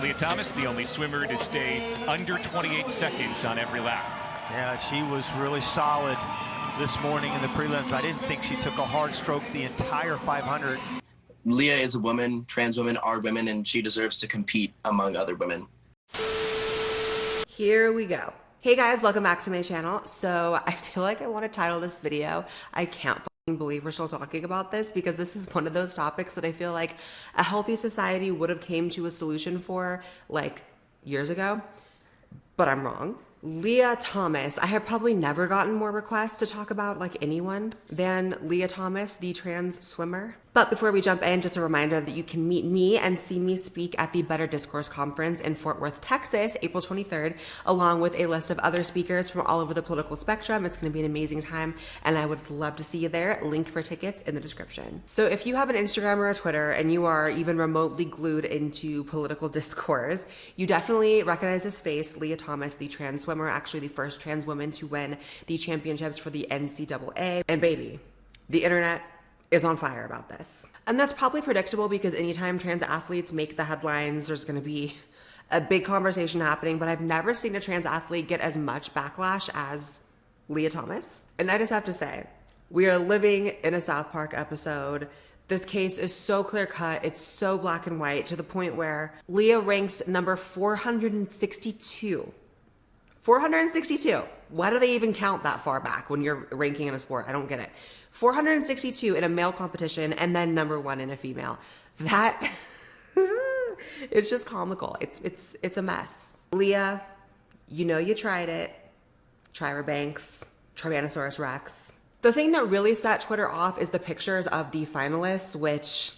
Lia Thomas, the only swimmer to stay under 28 seconds on every lap. Yeah, she was really solid this morning in the prelims. I didn't think she took a hard stroke the entire 500. Lia is a woman, trans women are women, and she deserves to compete among other women. Here we go. Hey guys, welcome back to my channel. So I feel like I want to title this video, I can't believe we're still talking about this, because this is one of those topics that I feel like a healthy society would have came to a solution for like years ago, but I'm wrong. Lia Thomas. I have probably never gotten more requests to talk about like anyone than Lia Thomas, the trans swimmer. But before we jump in, just a reminder that you can meet me and see me speak at the Better Discourse Conference in Fort Worth, Texas, April 23rd, along with a list of other speakers from all over the political spectrum. It's going to be an amazing time, and I would love to see you there. Link for tickets in the description. So if you have an Instagram or a Twitter and you are even remotely glued into political discourse, you definitely recognize this face, Lia Thomas, the trans swimmer, actually the first trans woman to win the championships for the NCAA. And baby, the internet is on fire about this. And that's probably predictable, because anytime trans athletes make the headlines, there's gonna be a big conversation happening, but I've never seen a trans athlete get as much backlash as Lia Thomas. And I just have to say, we are living in a South Park episode. This case is so clear cut, it's so black and white, to the point where Lia ranks number 462. 462. Why do they even count that far back when you're ranking in a sport? I don't get it. 462 in a male competition, and then number 1 in a female. That it's just comical. It's a mess. Lia, you know you tried it. Tyra Banks, Tyrannosaurus Rex. The thing that really set Twitter off is the pictures of the finalists, which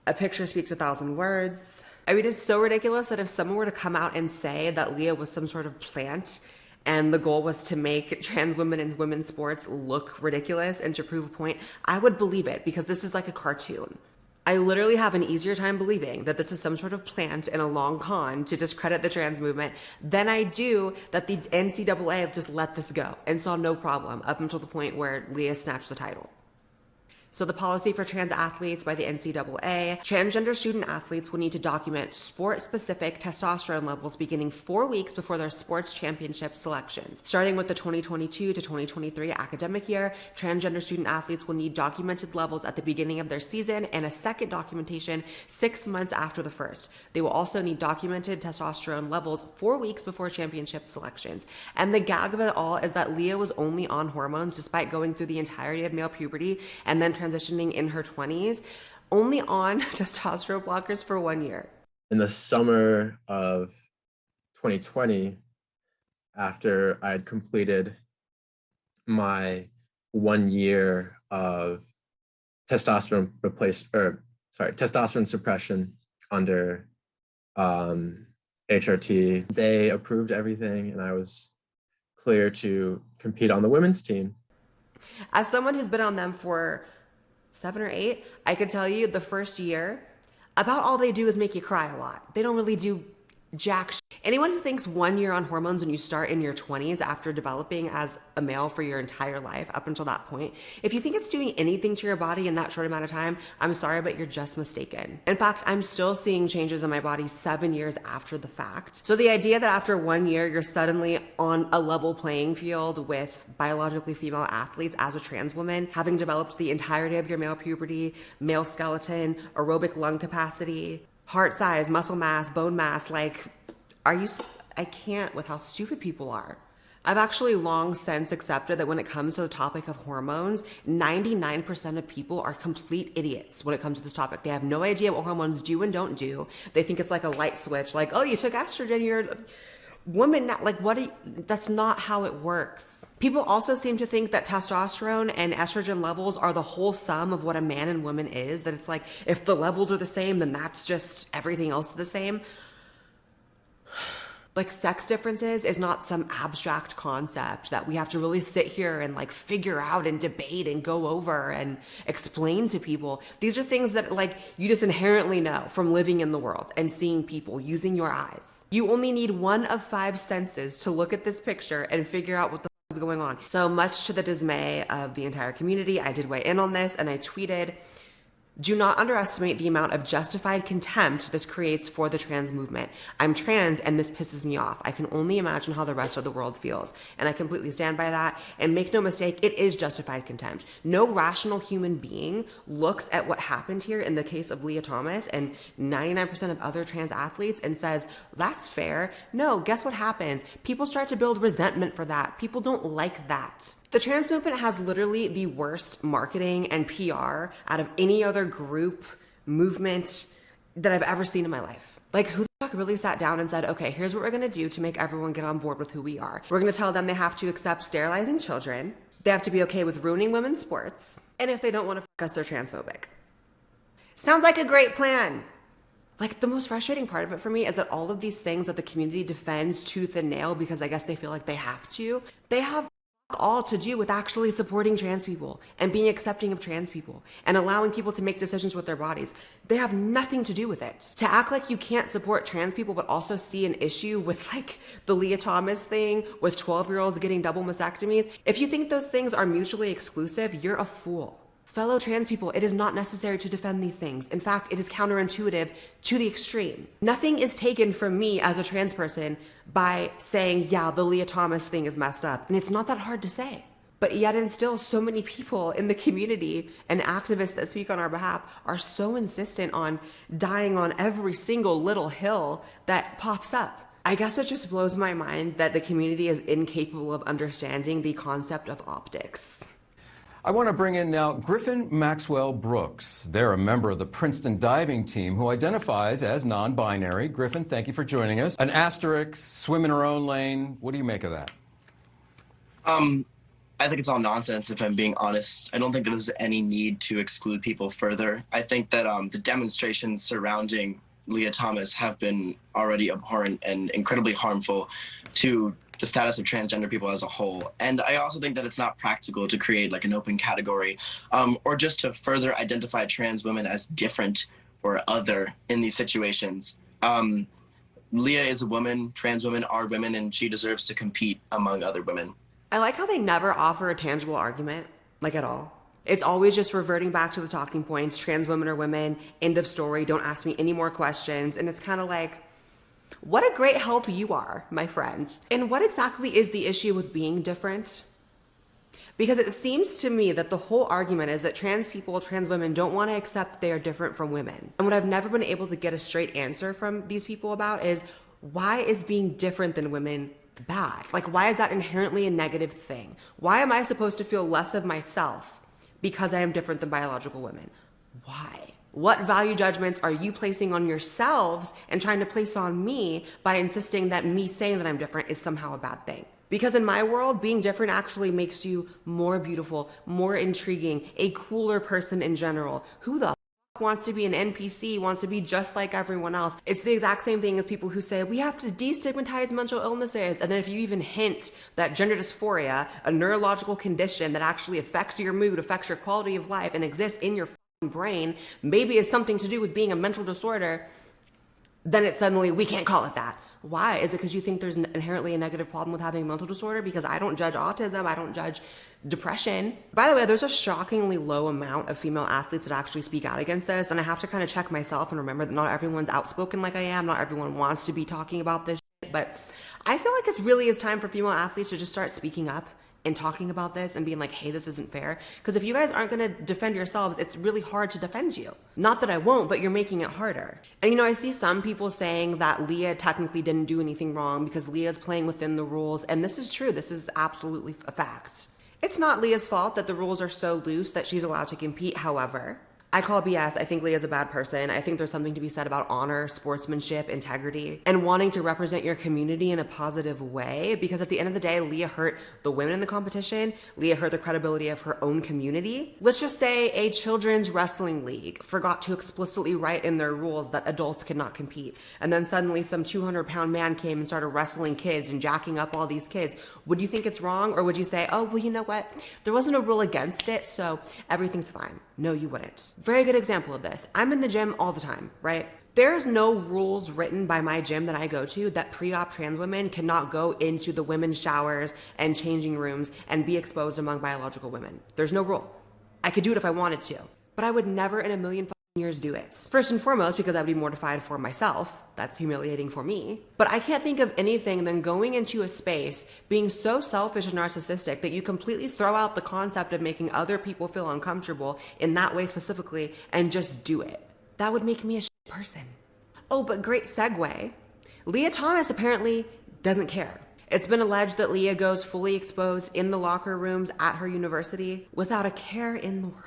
a picture speaks 1,000 words. I mean, it's so ridiculous that if someone were to come out and say that Lia was some sort of plant and the goal was to make trans women in women's sports look ridiculous and to prove a point, I would believe it, because this is like a cartoon. I literally have an easier time believing that this is some sort of plant in a long con to discredit the trans movement than I do that the NCAA just let this go and saw no problem up until the point where Lia snatched the title. So the policy for trans athletes by the NCAA, transgender student athletes will need to document sport-specific testosterone levels beginning 4 weeks before their sports championship selections. Starting with the 2022 to 2023 academic year, transgender student athletes will need documented levels at the beginning of their season and a second documentation 6 months after the first. They will also need documented testosterone levels 4 weeks before championship selections. And the gag of it all is that Lia was only on hormones despite going through the entirety of male puberty and then transitioning in her 20s, only on testosterone blockers for 1 year. In the summer of 2020, after I had completed my 1 year of testosterone suppression under HRT, they approved everything and I was clear to compete on the women's team. As someone who's been on them for 7 or 8, I could tell you the first year, about all they do is make you cry a lot. They don't really do jack shit. Anyone who thinks 1 year on hormones when you start in your 20s after developing as a male for your entire life up until that point, if you think it's doing anything to your body in that short amount of time, I'm sorry, but you're just mistaken. In fact, I'm still seeing changes in my body 7 years after the fact. So the idea that after 1 year, you're suddenly on a level playing field with biologically female athletes as a trans woman, having developed the entirety of your male puberty, male skeleton, aerobic lung capacity, heart size, muscle mass, bone mass, like, I can't with how stupid people are. I've actually long since accepted that when it comes to the topic of hormones, 99% of people are complete idiots when it comes to this topic. They have no idea what hormones do and don't do. They think it's like a light switch, like, oh, you took estrogen, you're a woman now. Like, that's not how it works. People also seem to think that testosterone and estrogen levels are the whole sum of what a man and woman is, that it's like, if the levels are the same, then that's just everything else is the same. Like, sex differences is not some abstract concept that we have to really sit here and like figure out and debate and go over and explain to people. These are things that like you just inherently know from living in the world and seeing people using your eyes. You only need 1 of 5 senses to look at this picture and figure out what the is going on. So much to the dismay of the entire community, I did weigh in on this and I tweeted, Do not underestimate the amount of justified contempt this creates for the trans movement. I'm trans and this pisses me off. I can only imagine how the rest of the world feels. And I completely stand by that. And make no mistake, it is justified contempt. No rational human being looks at what happened here in the case of Lia Thomas and 99% of other trans athletes and says, that's fair. No, guess what happens? People start to build resentment for that. People don't like that. The trans movement has literally the worst marketing and PR out of any other group, movement that I've ever seen in my life. Like, who the fuck really sat down and said, okay, here's what we're gonna do to make everyone get on board with who we are. We're gonna tell them they have to accept sterilizing children, they have to be okay with ruining women's sports, and if they don't wanna fuck us, they're transphobic. Sounds like a great plan. Like, the most frustrating part of it for me is that all of these things that the community defends tooth and nail because I guess they feel like they have to, they have all to do with actually supporting trans people and being accepting of trans people and allowing people to make decisions with their bodies. They have nothing to do with it. To act like you can't support trans people but also see an issue with like the Lia Thomas thing with 12-year-olds getting double mastectomies, if you think those things are mutually exclusive, you're a fool. Fellow trans people, it is not necessary to defend these things. In fact, it is counterintuitive to the extreme. Nothing is taken from me as a trans person by saying, yeah, the Lia Thomas thing is messed up. And it's not that hard to say. But yet and still, so many people in the community and activists that speak on our behalf are so insistent on dying on every single little hill that pops up. I guess it just blows my mind that the community is incapable of understanding the concept of optics. I want to bring in now Griffin Maxwell Brooks. They're a member of the Princeton diving team who identifies as non-binary. Griffin, thank you for joining us. An asterisk, swim in her own lane. What do you make of that? I think it's all nonsense, if I'm being honest. I don't think there's any need to exclude people further. I think that the demonstrations surrounding Lia Thomas have been already abhorrent and incredibly harmful to the status of transgender people as a whole. And I also think that it's not practical to create like an open category or just to further identify trans women as different or other in these situations. Lia is a woman, trans women are women, and she deserves to compete among other women. I like how they never offer a tangible argument, like at all. It's always just reverting back to the talking points, trans women are women, end of story, don't ask me any more questions. And it's kind of like, what a great help you are, my friend. And what exactly is the issue with being different? Because it seems to me that the whole argument is that trans people, trans women don't want to accept they are different from women. And what I've never been able to get a straight answer from these people about is, why is being different than women bad? Like, why is that inherently a negative thing? Why am I supposed to feel less of myself because I am different than biological women? Why? What value judgments are you placing on yourselves and trying to place on me by insisting that me saying that I'm different is somehow a bad thing? Because in my world, being different actually makes you more beautiful, more intriguing, a cooler person in general. Who the wants to be an NPC, wants to be just like everyone else? It's the exact same thing as people who say, we have to destigmatize mental illnesses. And then if you even hint that gender dysphoria, a neurological condition that actually affects your mood, affects your quality of life, and exists in your brain, maybe it's something to do with being a mental disorder, then it's suddenly, we can't call it that. Why? Is it because you think there's inherently a negative problem with having a mental disorder? Because I don't judge autism, I don't judge depression. By the way, there's a shockingly low amount of female athletes that actually speak out against this, and I have to kind of check myself and remember that not everyone's outspoken like I am, not everyone wants to be talking about this shit, but I feel like it really is time for female athletes to just start speaking up and talking about this and being like, hey, this isn't fair. Because if you guys aren't gonna defend yourselves, it's really hard to defend you. Not that I won't, but you're making it harder. And you know, I see some people saying that Lia technically didn't do anything wrong because Lia's playing within the rules. And this is true, this is absolutely a fact. It's not Lia's fault that the rules are so loose that she's allowed to compete, however. I call BS. I think Lia's a bad person. I think there's something to be said about honor, sportsmanship, integrity, and wanting to represent your community in a positive way, because at the end of the day, Lia hurt the women in the competition. Lia hurt the credibility of her own community. Let's just say a children's wrestling league forgot to explicitly write in their rules that adults could not compete. And then suddenly some 200-pound man came and started wrestling kids and jacking up all these kids. Would you think it's wrong? Or would you say, oh, well, you know what? There wasn't a rule against it, so everything's fine. No, you wouldn't. Very good example of this. I'm in the gym all the time, right? There's no rules written by my gym that I go to that pre-op trans women cannot go into the women's showers and changing rooms and be exposed among biological women. There's no rule. I could do it if I wanted to. But but I would never in a million years do it. First and foremost, because I would be mortified for myself. That's humiliating for me. But I can't think of anything than going into a space, being so selfish and narcissistic that you completely throw out the concept of making other people feel uncomfortable in that way specifically and just do it. That would make me a shit person. Oh, but great segue. Lia Thomas apparently doesn't care. It's been alleged that Lia goes fully exposed in the locker rooms at her university without a care in the world.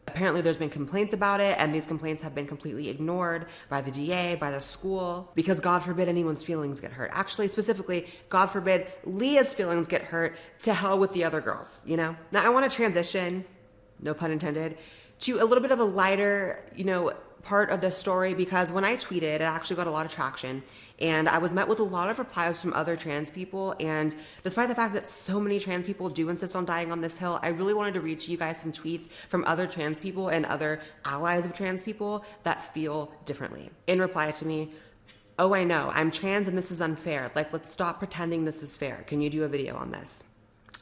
Apparently there's been complaints about it, and these complaints have been completely ignored by the DA, by the school, because God forbid anyone's feelings get hurt. Actually, specifically, God forbid Lia's feelings get hurt. To hell with the other girls, you know? Now I want to transition, no pun intended, to a little bit of a lighter, part of the story, because when I tweeted, it actually got a lot of traction, and I was met with a lot of replies from other trans people. And despite the fact that so many trans people do insist on dying on this hill, I really wanted to read to you guys some tweets from other trans people and other allies of trans people that feel differently. In reply to me, "Oh, I know, I'm trans and this is unfair. Like, let's stop pretending this is fair. Can you do a video on this?"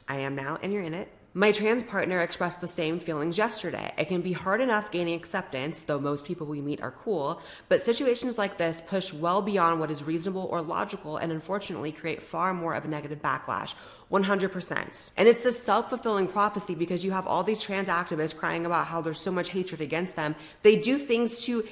I am now, and you're in it. "My trans partner expressed the same feelings yesterday. It can be hard enough gaining acceptance, though most people we meet are cool, but situations like this push well beyond what is reasonable or logical and unfortunately create far more of a negative backlash. 100%. And it's this self-fulfilling prophecy, because you have all these trans activists crying about how there's so much hatred against them. They do things to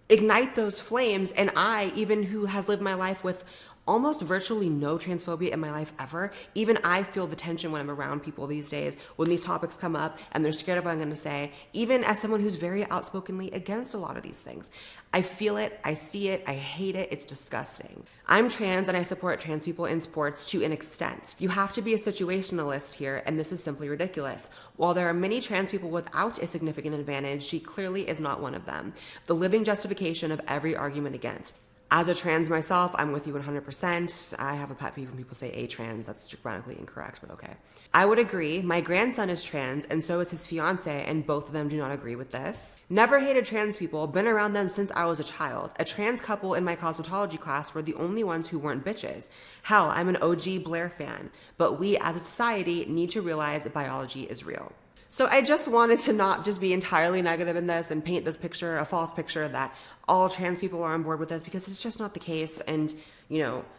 ignite those flames, and I, even who has lived my life with almost virtually no transphobia in my life ever, even I feel the tension when I'm around people these days, when these topics come up and they're scared of what I'm going to say, even as someone who's very outspokenly against a lot of these things. I feel it, I see it, I hate it, it's disgusting. I'm trans and I support trans people in sports to an extent. You have to be a situationalist here, and this is simply ridiculous. While there are many trans people without a significant advantage, she clearly is not one of them. The living justification of every argument against. As a trans myself, I'm with you 100%. I have a pet peeve when people say a trans. That's grammatically incorrect, but okay. I would agree. My grandson is trans, and so is his fiance, and both of them do not agree with this. Never hated trans people, been around them since I was a child. A trans couple in my cosmetology class were the only ones who weren't bitches. Hell, I'm an OG Blaire fan, but we as a society need to realize that biology is real. So I just wanted to not just be entirely negative in this and paint this picture, a false picture that all trans people are on board with this, because it's just not the case. And,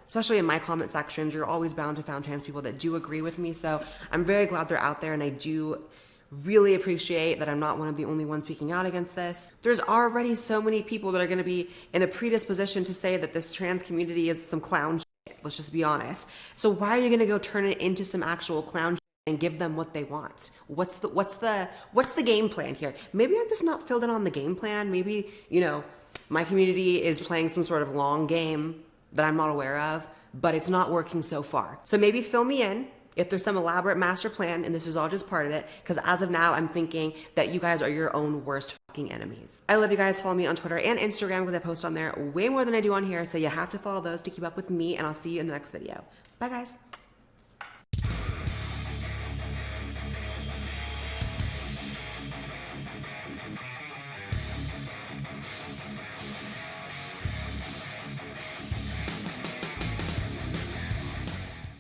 especially in my comment sections, you're always bound to find trans people that do agree with me. So I'm very glad they're out there, and I do really appreciate that I'm not one of the only ones speaking out against this. There's already so many people that are going to be in a predisposition to say that this trans community is some clown shit. Let's just be honest. So why are you going to go turn it into some actual clown shit and give them what they want? What's the game plan here? Maybe I'm just not filled in on the game plan. Maybe, my community is playing some sort of long game that I'm not aware of, but it's not working so far. So maybe fill me in if there's some elaborate master plan and this is all just part of it, because as of now, I'm thinking that you guys are your own worst fucking enemies. I love you guys. Follow me on Twitter and Instagram, because I post on there way more than I do on here, so you have to follow those to keep up with me, and I'll see you in the next video. Bye, guys.